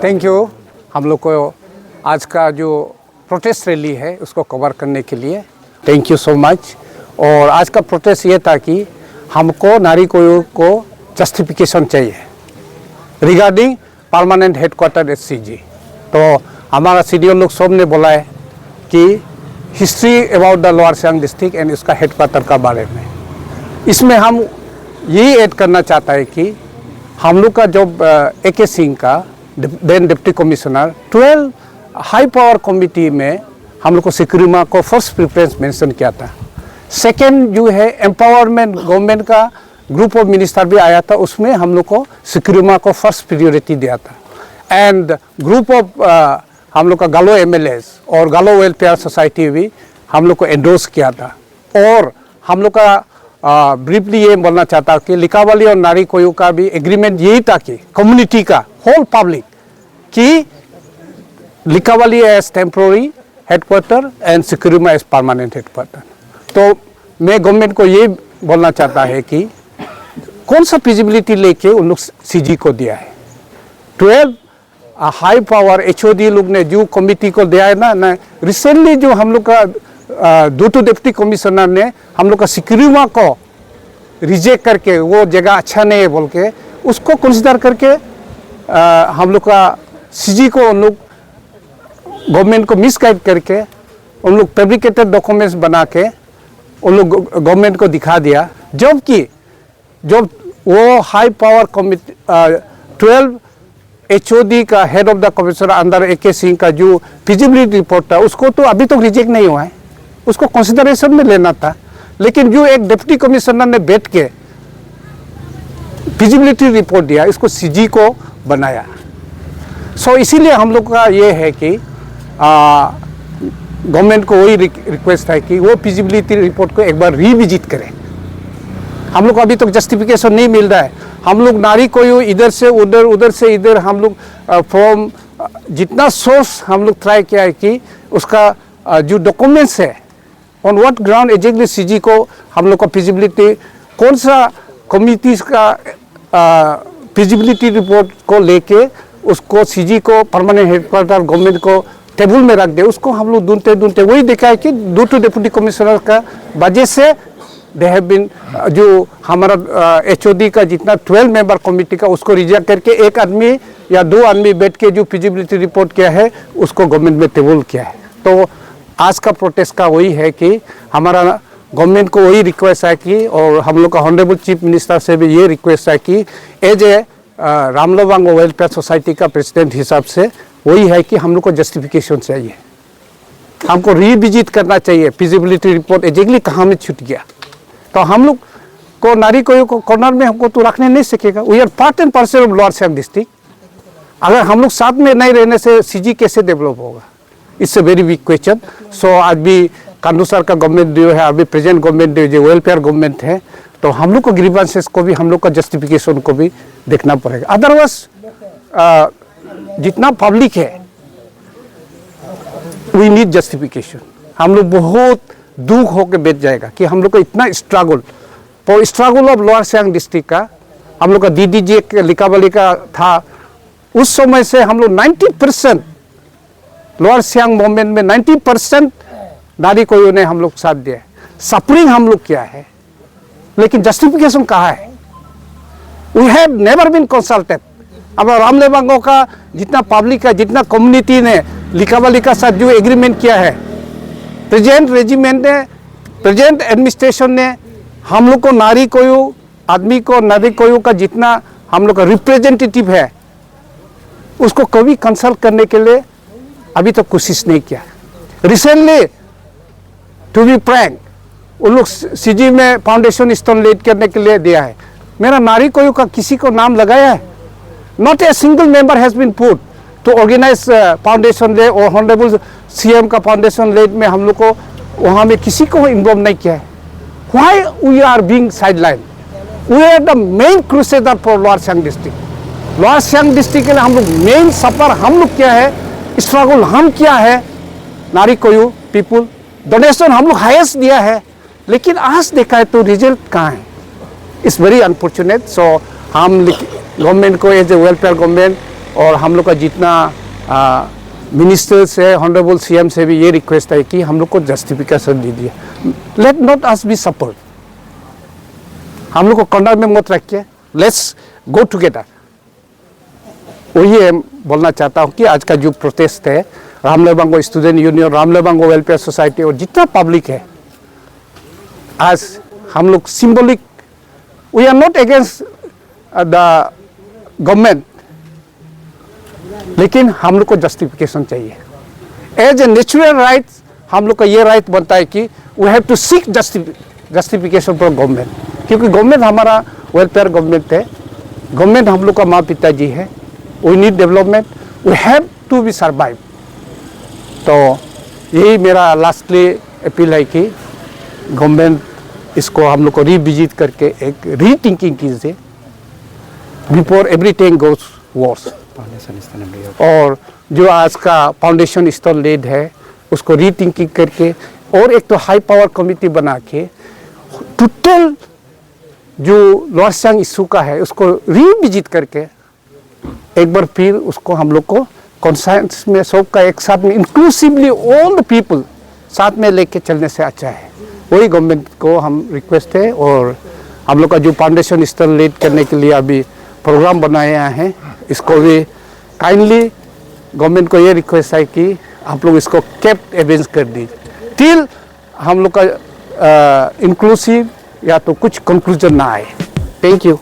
Thank you. हम लोग को आज का जो प्रोटेस्ट रैली है उसको कवर करने के लिए थैंक यू सो मच। और आज का प्रोटेस्ट ये था कि हमको नारी को जस्टिफिकेशन चाहिए regarding permanent headquarter at CG. तो हमारा सीनियर लोग सब ने बोला है कि history about the lower Siang district and इसका हेडक्वार्टर का बारे में। इसमें हम यही ऐड करना चाहता है कि हम लोग का जो AK सिंह का then deputy commissioner 12 high power committee में हम लोग को सिक्रीमा को फर्स्ट प्रेफरेंस मेंशन किया था। सेकेंड जो है एम्पावरमेंट गवर्नमेंट का ग्रुप ऑफ मिनिस्टर भी आया था, उसमें हम लोग को सिक्रीमा को फर्स्ट प्रियोरिटी दिया था। एंड ग्रुप ऑफ हम लोग का गालो MLAs और गालो वेलफेयर सोसाइटी भी हम लोग को एंडोर्स किया था। और हम लोग का ब्रीफली ये बोलना चाहता कि लिकावाली और नारी कोयू का भी एग्रीमेंट यही था कि कम्युनिटी का होल पब्लिक कि लिकावाली एज टेम्प्रोरी हेडक्वार्टर एंड सिक्रीमा एज परमानेंट हेडक्वार्टर। तो मैं गवर्नमेंट को ये बोलना चाहता है कि कौन सा फिजिबिलिटी लेके उन लोग CG को दिया है। 12 हाई पावर HOD लोग ने जो कमिटी को दिया है ना रिसेंटली जो हम लोग का दूसरे डिप्टी कमिश्नर ने हम लोग का सिक्रीमा को रिजेक्ट करके वो जगह अच्छा नहीं है बोल के उसको कंसिडर करके हम लोग का CG को उन लोग गवर्नमेंट को मिसगाइड करके उन लोग फैब्रिकेटेड डॉक्यूमेंट्स बना के उन लोग गवर्नमेंट को दिखा दिया। जबकि जब वो हाई पावर कमिटी 12 HOD का हेड ऑफ द कमिश्नर अंदर AK सिंह का जो फिजिबिलिटी रिपोर्ट था उसको तो अभी तक रिजेक्ट नहीं हुआ है, उसको कंसिडरेशन में लेना था। लेकिन जो एक डिप्टी कमिश्नर ने बैठ के फिजिबिलिटी रिपोर्ट दिया इसको CG को बनाया। सो इसीलिए हम लोग का ये है कि गवर्नमेंट को वही रिक्वेस्ट है कि वो फिजिबिलिटी रिपोर्ट को एक बार रिविजिट करें। हम लोग को अभी तक जस्टिफिकेशन नहीं मिल रहा है। हम लोग नारी को इधर से उधर उधर से इधर हम लोग फ्रॉम जितना सोर्स हम लोग ट्राई किया है कि उसका जो डॉक्यूमेंट्स है on what ground exactly CG को हम लोग का फिजिबिलिटी कौन सा कमिटीज का फिजिबिलिटी रिपोर्ट को लेके उसको CG को परमानेंट हेडक्वार्टर गवर्नमेंट को टेबल में रख दे, उसको हम लोग ढूंढते ढूंढते वही देखा है कि दूसरे डिप्टी कमिश्नर का वजह से दे हैव बीन जो हमारा HOD का जितना 12 मेंबर कमेटी का उसको रिजेक्ट करके एक आदमी या 2 आदमी बैठ के जो फिजिबिलिटी रिपोर्ट किया है उसको गवर्नमेंट में टेबल किया है। तो आज का प्रोटेस्ट का वही है कि हमारा गवर्नमेंट को वही रिक्वेस्ट है कि और हम लोग का ऑनरेबल चीफ मिनिस्टर से भी ये रिक्वेस्ट है कि एज ए रामलोवांग वेलफेयर सोसाइटी का प्रेसिडेंट हिसाब से वही है कि हम लोग को जस्टिफिकेशन चाहिए, हमको रिविजिट करना चाहिए फिजिबिलिटी रिपोर्ट एग्जैक्टली कहाँ में छूट गया। तो हम लोग को नारी को कॉर्नर में हमको तो रखने नहीं सकेगा। We are part and parcel of lower Siang district. अगर हम लोग साथ में नहीं रहने से CG कैसे डेवलप होगा? It's a very big question. So आज भी कांडू सर का गवर्नमेंट जो है अभी प्रेजेंट गवर्नमेंट जो वेलफेयर गवर्नमेंट है तो हम लोग को ग्रीवेंसेस को भी हम लोग का जस्टिफिकेशन को भी देखना पड़ेगा। अदरवाइज जितना पब्लिक है वी नीड जस्टिफिकेशन। हम लोग बहुत दुख होकर बैठ जाएगा कि हम लोग को इतना struggle of lower Siang district का हम लोग का DDG लिकावाली का था। उस समय से हम लोग 90% लोअर सियांग मूवमेंट में 90% नारी कोयू ने हम लोग साथ दिया है। सफरिंग हम लोग किया है लेकिन जस्टिफिकेशन कहाँ है? We have never been consulted. अब रामलेवांगो का जितना पब्लिक है जितना कम्युनिटी ने लिकावाली का साथ जो एग्रीमेंट किया है प्रेजेंट रेजिमेंट ने प्रेजेंट एडमिनिस्ट्रेशन ने हम लोग को नारी कोयू आदमी को नारी कोयू का जितना हम लोग का रिप्रेजेंटेटिव है उसको कभी कंसल्ट करने के लिए अभी तक कोशिश नहीं किया। रिसेंटली टू बी फ्रैंक उन लोग CG में फाउंडेशन स्टोन लेट करने के लिए दिया है। मेरा नारी कोयू का किसी को नाम लगाया है? Not a single member has been put to organise foundation day और ऑनरेबल CM का फाउंडेशन लेट में हम लोग को वहाँ में किसी को इन्वॉल्व नहीं किया है। Why we are being sideline? We are the main crusader for lower Siang district. Lower Siang district के लिए हम लोग मेन सफर हम लोग क्या है, स्ट्रगल हम क्या है, नारी कोयू पीपुल डोनेशन हम लोग हाईएस्ट दिया है लेकिन आज देखा है तो रिजल्ट कहाँ है? It's very unfortunate. सो हम गवर्नमेंट को एज ए वेलफेयर गवर्नमेंट और हम लोग का जितना मिनिस्टर से ऑनरेबल सीएम से भी ये रिक्वेस्ट है कि हम लोग को जस्टिफिकेशन दीजिए। Let not us B support, हम लोग को कॉर्नर में मत रखिए, लेट्स गो टुगेदर। वही बोलना चाहता हूँ कि आज का जो प्रोटेस्ट है, Ramlebango student union, Ramlebango welfare society और जितना पब्लिक है, आज हम लोग symbolic, we are not against the government, लेकिन हम लोग को जस्टिफिकेशन चाहिए। एज ए नेचुरल राइट हम लोग का ये राइट बनता है कि we have to seek justification for government, क्योंकि गवर्नमेंट हमारा वेलफेयर गवर्नमेंट है, गवर्नमेंट हम लोग का माँ पिताजी है। We need development, we have to be survive. तो यही मेरा लास्टली अपील है कि गवर्नमेंट इसको हम लोग को रिविजिट करके एक रीथिंकिंग कीजिए बिफोर एवरीथिंग गोज वर्स। और जो आज का फाउंडेशन स्टोन लेड है उसको रीथिंकिंग करके और एक तो हाई पावर कमिटी बना के टोटल जो लोअर सियांग इशू का है उसको रिविजिट करके एक बार फिर उसको हम लोग को कॉन्सेंसस में सबका एक साथ में इंक्लूसिवली ऑल द पीपल साथ में लेके चलने से अच्छा है। वही गवर्नमेंट को हम रिक्वेस्ट है। और हम लोग का जो फाउंडेशन स्टोन लेड करने के लिए अभी प्रोग्राम बनाया है, इसको भी काइंडली गवर्नमेंट को ये रिक्वेस्ट है कि आप लोग इसको केप्ट एवेंस कर दीजिए टिल हम लोग का इंक्लूसिव या तो कुछ कंक्लूजन ना आए। Thank you.